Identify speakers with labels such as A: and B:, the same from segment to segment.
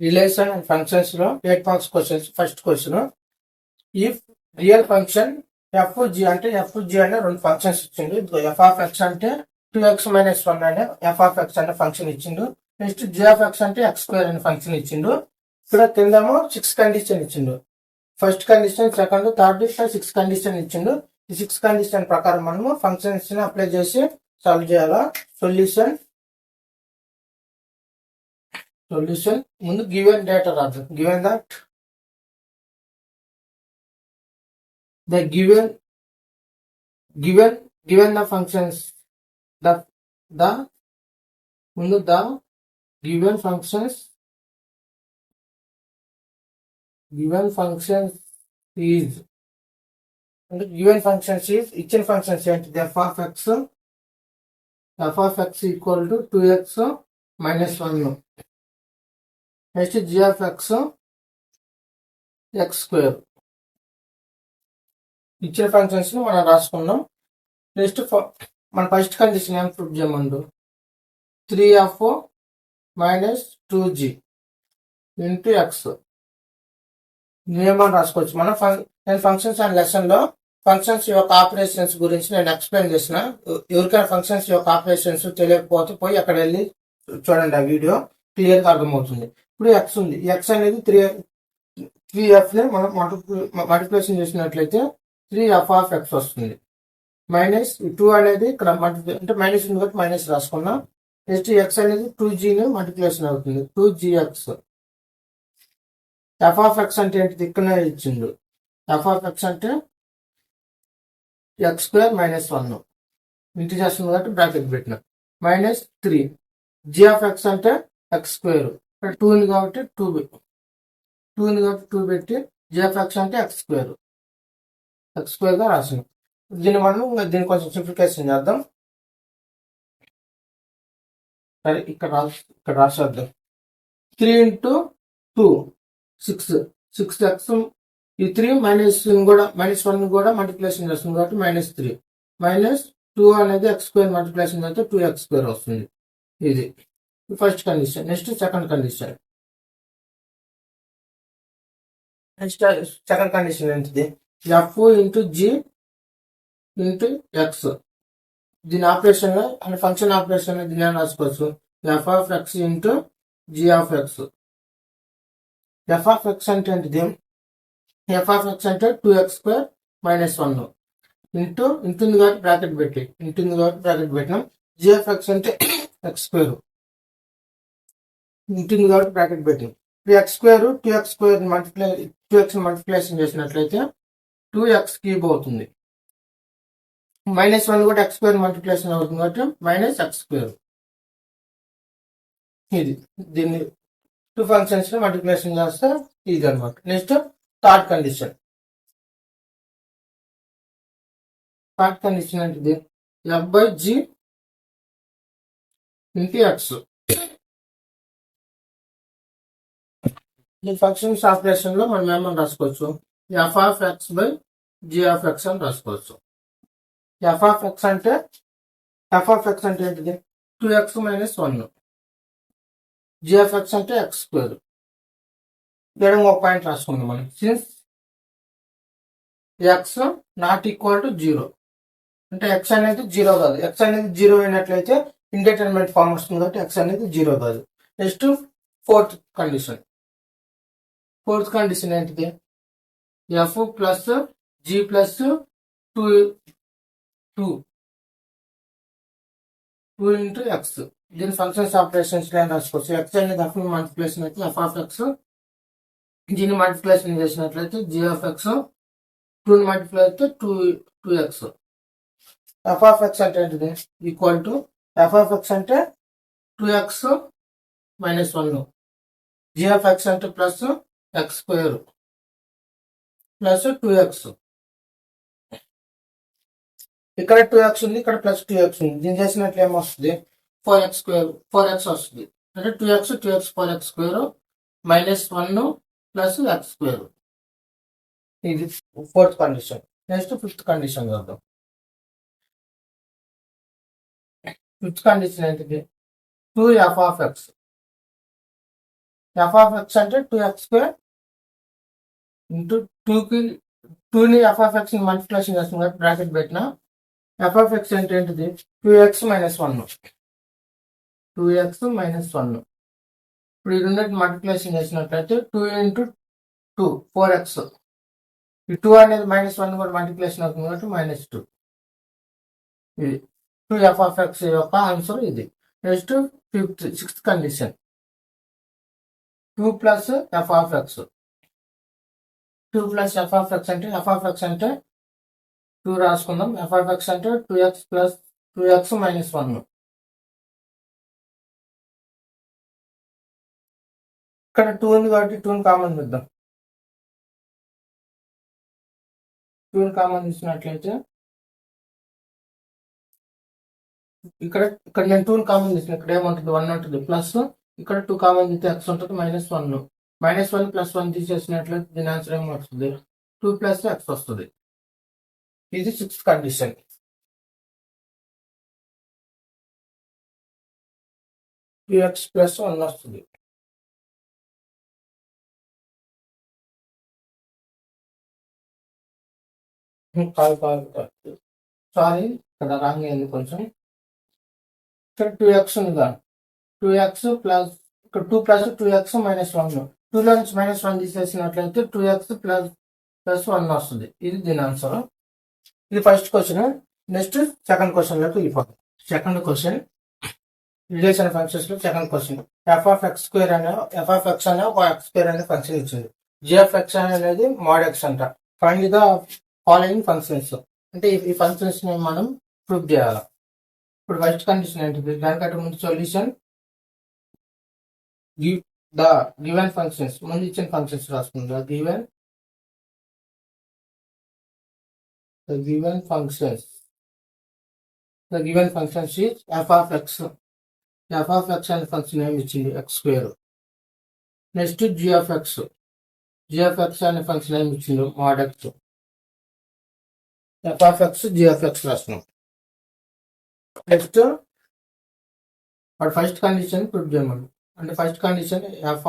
A: Relation and functions లో 8 marks questions. First question, if real function F G అంటే F G అనే రెండు functions ఇచ్చిండు. ఎఫ్ ఆఫ్ ఎక్స్ అంటే 2x-1 అనే ఎఫ్ ఆఫ్ ఎక్స్ అనే ఫంక్షన్ ఇచ్చిండు. నెక్స్ట్ జి ఆఫ్ ఎక్స్ అంటే x² అనే ఫంక్షన్ ఇచ్చిండు. ఇక్కడ కిందేమో 6 కండిషన్ ఇచ్చిండు. First condition, second, third, 6 condition ఇచ్చిండు. ఈ 6 కండిషన్ ప్రకారం మనము ఫంక్షన్స్ ని అప్లై చేసి సాల్వ్ చేయాలా. సొల్యూషన్ ముందు గివెన్ డేటా రాదు. Given that the given the functions the ముందు the given functions is ఇచ్చిన ఫంక్షన్స్ ఏంటి? f of x equal to 2x-1. Next g of x² ఇచ్చిన ఫంక్షన్స్ ని మనం రాసుకున్నాం. నెక్స్ట్ మన ఫస్ట్ కండిషన్ ఏం ప్రూఫ్ చేయమండు? 3f-2g ఇంటూ ఎక్స్ ఏమని రాసుకోవచ్చు మనం. నేను ఫంక్షన్స్ అండ్ లెసన్ లో ఫంక్షన్స్ యొక్క ఆపరేషన్స్ గురించి నేను ఎక్స్ప్లెయిన్ చేసిన. ఎవరికైనా ఫంక్షన్స్ యొక్క ఆపరేషన్స్ తెలియకపోతే పోయి అక్కడ వెళ్ళి చూడండి, ఆ వీడియో క్లియర్ గా అర్థమవుతుంది. ఇప్పుడు ఎక్స్ ఉంది. ఎక్స్ అనేది 3f ని మనం మల్టిప్లికేషన్ చేసినట్లయితే 3f of x వస్తుంది. మైనస్ 2 అనేది ఇక్కడ అంటే మైనస్ ఉంది కాబట్టి మైనస్ రాసుకున్నాం. నెక్స్ట్ ఎక్స్ అనేది 2g ని మల్టిప్లికేషన్ అవుతుంది, 2gx. f of x అంటే ఏంటిది? ఇక్కడనే ఇచ్చిండు. f of x అంటే x²-1 ఇంటి చేస్తుంది కాబట్టి బ్రాకెట్ పెట్టిన. మైనస్ 3 g of x అంటే x². 2 ఉంది కాబట్టి 2 పెట్టి g of x అంటే x² గా రాసాను. దీన్ని కొంచెం సింప్లిఫికేషన్ చేద్దాం. సరే, ఇక్కడ రాసేద్దాం. 3 into 2 6x. ఈ 3 -1 కూడా మల్టిప్లికేషన్ చేస్తుంది కాబట్టి -3. -2 అనేది x² మల్టిప్లికేషన్ అయితే 2x² వస్తుంది. ఇది first condition. Next second condition. ఏంటిది? f into g into x. దీని ఆపరేషన్ లో అంటే ఫంక్షన్ ఆపరేషన్ లో దీని రాసుకోవచ్చు. f of x into g of x. f of x అంటే ఏంటిది? f of x అంటే 2x²-1 ఇంటూ ఇంటుంది కాబట్టి బ్రాకెట్ పెట్టినాం. g of x అంటే x² ఇంటుంది కాబట్టి బ్రాకెట్ పెట్టినాం. x² 2x మల్టిప్లికేషన్ చేసినట్లయితే 2x క్యూబ్ అవుతుంది. -1 కూడా x² మల్టిప్లికేషన్ అవుతుంది కాబట్టి -x². ఇది దీన్ని 2 ఫంక్షన్స్ ని మల్టిప్లికేషన్ చేస్తే ఇది అనమాట. Next third condition. ఏంటిది? f/g into X. ఈ ఫంక్షన్స్ ఆపరేషన్ లో మనం ఏమని రాసుకోవచ్చు? f of x/g of x అని రాసుకోవచ్చు. f of x అంటే ఏంటిది? 2x-1. g of x అంటే x². ఇక్కడ ఒక పాయింట్ రాసుకుందాం మనం. Since x not equal to 0 అంటే x అనేది 0 కాదు. x అనేది 0 అయినట్లయితే ఇండిటర్మినేట్ ఫార్మ్ వస్తుంది కాబట్టి x అనేది 0 కాదు. నెక్స్ట్ ఫోర్త్ కండిషన్ ఏంటిది? f plus g plus 2 into X. దీని ఫంక్షన్స్ ఆపరేషన్స్ రాసుకోవచ్చు. ఎక్స్ అనేది f మల్టిప్లికేషన్ అయితే f of x, జీని మల్టిప్లికేషన్ చేసినట్లయితే g of x, 2 మల్టిప్లై అయితే 2x. f of x అంటే ఏంటిది? Equal to f of x అంటే 2x-1, g of x అంటే ప్లస్ x² ప్లస్ 2x. ఇక్కడ 2x ఉంది, ఇక్కడ ప్లస్ 2x ఉంది. దీన్ని చేసినట్లు ఏమొస్తుంది? 4x వస్తుంది. అంటే 2x 4x² -1 ప్లస్ x². ఇది fourth condition. Next fifth condition చూద్దాం. ఫిఫ్త్ కండిషన్ ఏంటిది? 2f of x. F of x అంటే 2x² ఇంటూ 2ని ఎఫ్ ఆఫ్ ఎక్స్ మల్టిప్లికేషన్ చేస్తుంది కాబట్టి బ్రాకెట్ పెట్టిన ఎఫ్ ఆఫ్ ఎక్స్ అంటే ఏంటిది 2x - 1 2x - 1. ఇప్పుడు ఈ రెండింటిని మల్టిప్లికేషన్ చేసినట్లయితే 2 × 2 4x. ఈ 2 అనేది -1 కూడా మల్టిప్లికేషన్ అవుతుంది కాబట్టి -2. ఇది 2f ఆఫ్ ఎక్స్ యొక్క ఆన్సర్ ఇది. Next sixth condition 2 + f of X. 2 + f of x అంటే f ఆఫ్ ఎక్స్ అంటే 2 రాసుకుందాం. f ఆఫ్ ఎక్స్ అంటే 2x + 2x - 1. ఇక్కడ 2 ఉంది కాబట్టి 2ని కామన్ తీద్దాం. 2ని కామన్ తీసినట్లయితే ఇక్కడ నేను 2ని కామన్ తీసిన ఇక్కడ ఏముంటుంది 1 ఉంటుంది ప్లస్ ఇక్కడ 2 కామన్ తీస్తే x ఉంటుంది -1. -1 + 1 తీసేసినట్లయితే దీని ఆన్సర్ ఏమవుతుంది 2 + x వస్తుంది. ఇది సిక్స్త్ కండిషన్. x + 1 వస్తుంది. సారీ ఇక్కడ రాంగ్ అయింది కొంచెం. ఇక్కడ 2x ఉంది కదా 2x ప్లస్ ఇక్కడ 2 + 2x - 1. 2లో నుంచి -1 తీసేసినట్లయితే 2x + 1 వస్తుంది. ఇది దీని ఆన్సర్. ఇది ఫస్ట్ క్వశ్చన్. నెక్స్ట్ సెకండ్ క్వశ్చన్లోకి వెళ్ళిపోతాం. సెకండ్ క్వశ్చన్ రిలేషన్ ఫంక్షన్స్ లో second question f of x² అనే ఒక x² అనే ఫంక్షన్ ఇచ్చింది. g ఆఫ్ x అనేది mod x అంట. ఫైండ్ ద ఫాలోయింగ్ ఫంక్షన్స్ అంటే ఈ ఫంక్షన్స్ ని మనం ప్రూవ్ చేయాలి. ఇప్పుడు ఫస్ట్ కండిషన్ ఏంటిది దానికంటే ముందు సొల్యూషన్ ద గివెన్ ఫంక్షన్స్ ముందు ఇచ్చిన ఫంక్షన్స్ రాసుకుందా given functions. The given functions is f of x. f of x అనే ఫంక్షన్ ఏమి ఇచ్చింది x². Next g of x. g of x అనే ఫంక్షన్ ఏమి ఇచ్చింది mod x. f of x g of x రాస్తున్నాం. Next first condition prove చేయమని అంటే first condition f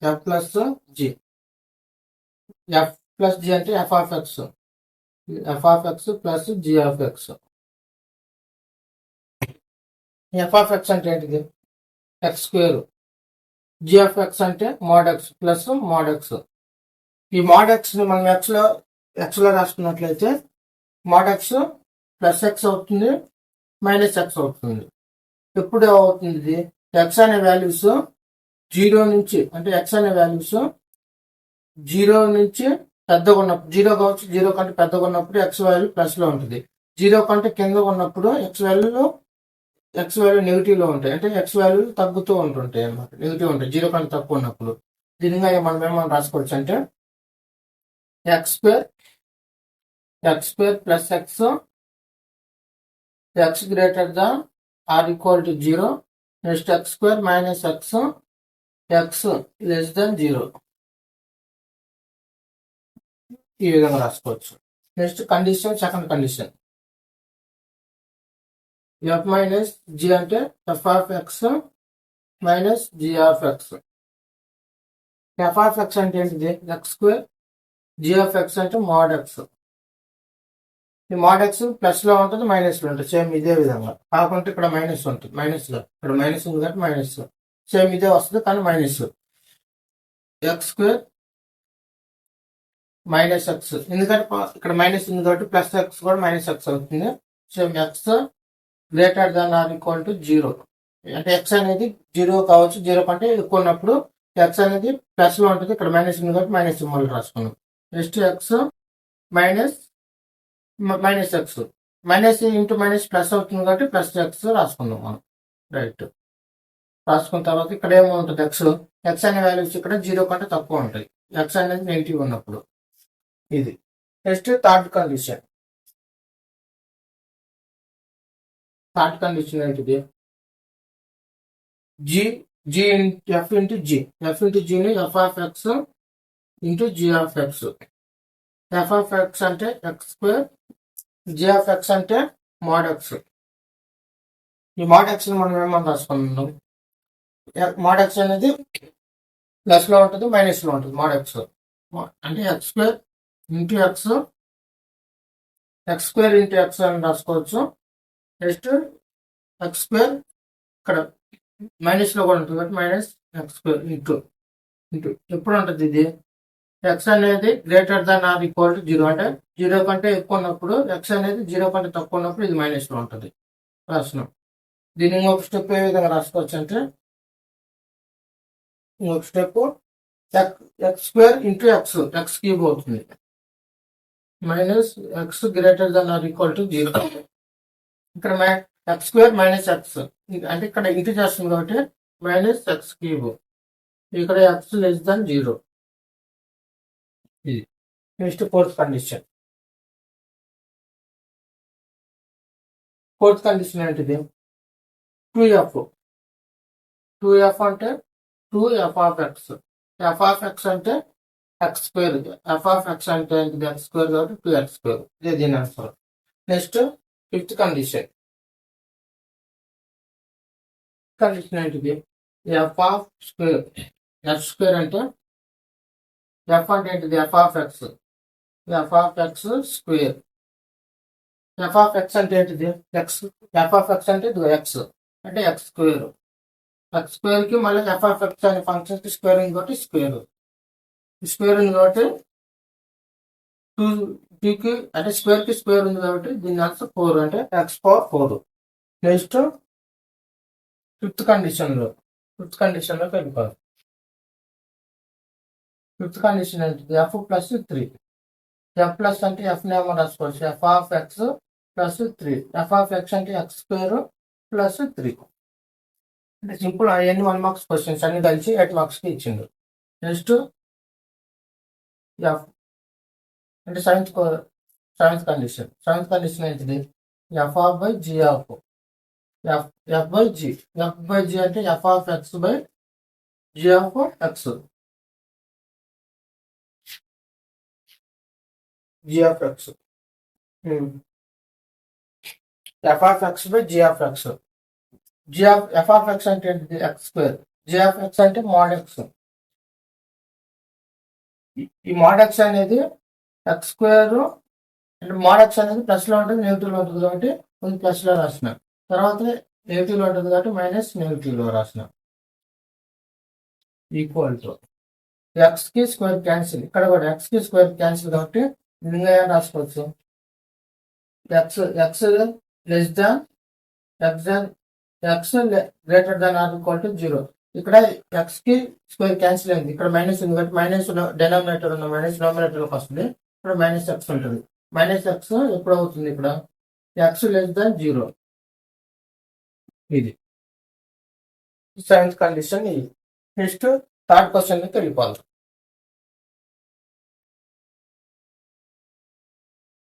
A: + g. f + g అంటే f of x. f of x plus g of x. f of x అంటే ఏంటిది x². g of x అంటే mod x plus mod x. ఈ mod x ని మనం x లో రాసుకున్నట్లయితే mod x plus x అవుతుంది -x అవుతుంది. ఎప్పుడు అవుతుంది x అనే వాల్యూస్ 0 నుంచి అంటే x అనే వాల్యూస్ 0 నుంచి పెద్దగా ఉన్నప్పుడు 0 కావచ్చు 0 కంటే పెద్దగా ఉన్నప్పుడు x వాల్యూ ప్లస్ లో ఉంటుంది. 0 కంటే కింద ఉన్నప్పుడు x వాల్యూ నెగిటివ్ లో ఉంటాయి. అంటే x వాల్యూ తగ్గుతూ ఉంటుంటాయి అన్నమాట. నెగిటివ్ ఉంటాయి 0 కంటే తక్కువ ఉన్నప్పుడు. దీనిగా మనం ఏమని రాసుకోవచ్చు అంటే x² plus x greater than or equal to 0. Next x² - x less than 0. ఈ విధంగా రాసుకోవచ్చు. Next condition second condition f - g అంటే f of x - g of x. f of x అంటే ఏంటిది x². g of x అంటే mod x. ఈ mod x plus లో ఉంటుంది మైనస్ లో ఉంటుంది సేమ్ ఇదే విధంగా. కాకుంటే ఇక్కడ మైనస్ ఉంటుంది మైనస్ లో ఇక్కడ మైనస్ ఉంది కాబట్టి మైనస్ సేమ్ ఇదే వస్తుంది కానీ మైనస్. x² - x ఎందుకంటే ఇక్కడ మైనస్ ఉంది కాబట్టి ప్లస్ x కూడా -x అవుతుంది. Same x greater than or equal to 0 అంటే x అనేది 0 కావచ్చు 0 కంటే ఎక్కువ ఉన్నప్పుడు x అనేది ప్లస్ లో ఉంటుంది. ఇక్కడ మైనస్ ఉంది కాబట్టి మైనస్ సింబల్ రాసుకున్నాం. Next x minus x minus into minus plus అవుతుంది కాబట్టి ప్లస్ x రాసుకుందాం మనం. రైట్ రాసుకున్న తర్వాత ఇక్కడ ఏముంటుంది x అనే వాల్యూస్ ఇక్కడ 0 కంటే తక్కువ ఉంటాయి. x అనేది నెగిటివ్ ఉన్నప్పుడు. ఇది నెక్స్ట్ థర్డ్ కండిషన్ ఏంటిది f ఇంటూ g ని f of x into g of x. f of x అంటే x². g of x అంటే mod x. ఈ mod x ని మనం ఏమని రాసుకున్నాం mod x అనేది ప్లస్ లో ఉంటుంది మైనస్ లో ఉంటుంది మోడ్ ఎక్స్ అంటే x square into X square into X అని రాసుకోవచ్చు. నెక్స్ట్ ఎక్స్ స్క్వేర్ ఇక్కడ మైనస్ లో కూడా ఉంటుంది కాబట్టి మైనస్ ఎక్స్ స్క్వేర్ ఇంటూ ఎప్పుడు ఉంటుంది ఇది ఎక్స్ అనేది greater than or equal to 0 అంటే 0 కంటే ఎక్కువ ఉన్నప్పుడు ఎక్స్ అనేది 0 కంటే తక్కువ ఉన్నప్పుడు ఇది మైనస్ లో ఉంటుంది రాసినాం. దీన్ని ఇంకొక స్టెప్ ఏ విధంగా రాసుకోవచ్చు అంటే ఇంకొక step x square into x cube అవుతుంది minus x greater than or equal to 0. ఇక్కడ ఎక్స్ స్క్వేర్ మైనస్ ఎక్స్ అంటే ఇక్కడ ఇంటూ చేస్తుంది కాబట్టి మైనస్ ఎక్స్ క్యూబ్, ఇక్కడ ఎక్స్ లెస్ దాన్ 0. ఇది next fourth condition. Fourth condition ఏంటిది 2f అంటే 2f of x. F of x అంటే x square, f of x అంటే ఏంటిది ఎక్స్ స్క్వేర్ కాబట్టి 2x స్క్వేర్. ఇదే దీని ఆన్సర్. నెక్స్ట్ ఫిఫ్త్ కండిషన్ ఏంటిది f of square. F square అంటే ఎఫ్ అంటే ఏంటిది f of x square. F of x అంటే ఏంటిది ఎక్స్, ఎఫ్ ఆఫ్ ఎక్స్ అంటే ఇది ఎక్స్ అంటే ఎక్స్ స్క్వేర్. ఎక్స్ స్క్వేర్ కి మళ్ళీ ఎఫ్ ఆఫ్ ఎక్స్ అనే ఫంక్షన్ కి స్క్వేర్ ఉంది కాబట్టి స్క్వేర్ ఉంది కాబట్టి 2కి అంటే స్క్వేర్ కి స్క్వేర్ ఉంది కాబట్టి దీని ఆన్సర్ 4 అంటే X power 4. Next fifth condition లో వెళ్ళిపోవాలి. ఫిఫ్త్ కండిషన్ ఏంటిది ఎఫ్ ప్లస్ 3. ఎఫ్ ప్లస్ అంటే ఎఫ్ నేమో రాసుకోవచ్చు F of X plus 3. F of x అంటే ఎక్స్ స్క్వేర్ ప్లస్ 3. అంటే సింపుల్ అవన్నీ 1 మార్క్స్ క్వశ్చన్స్ అన్ని కలిసి 8 మార్క్స్ కి ఇచ్చిండు. నెక్స్ట్ ఎఫ్ అంటే సెవెంత్ కండిషన్ ఏంటిది f of by g of f by g అంటే f of x by g of x. F of x by g of x. F of x అంటే ఏంటిది x square, g of x అంటే mod x. ఈ mod x అనేది x square అంటే mod x అనేది plus లో ఉంటుంది negative లో ఉంటుంది కాబట్టి ముందు ప్లస్ లో రాసిన, తర్వాత నెగిటివ్ లో ఉంటుంది కాబట్టి మైనస్ నెగిటివ్ లో రాసిన. ఈక్వల్ టు ఎక్స్ కి స్క్వేర్ క్యాన్సిల్, ఇక్కడ కూడా ఎక్స్ కి స్క్వేర్ క్యాన్సిల్ కాబట్టి ఇంకా ఏం రాసుకోవచ్చు X less than x greater than or equal to 0. ఇక్కడ ఎక్స్ కి స్క్వేర్ క్యాన్సిల్ అయింది, ఇక్కడ మైనస్ ఉంది కాబట్టి మైనస్ డెనామినేటర్ ఉన్న మైనస్ డినామినేటర్ లోకి వస్తుంది. ఇక్కడ మైనస్ ఎక్స్ ఉంటుంది. మైనస్ ఎక్స్ ఎప్పుడు అవుతుంది ఇక్కడ ఎక్స్ లెస్ దాన్ 0. ఇది సెవెంత్ కండిషన్. ఇది నెక్స్ట్ థర్డ్ క్వశ్చన్ వెళ్ళిపోవాలి.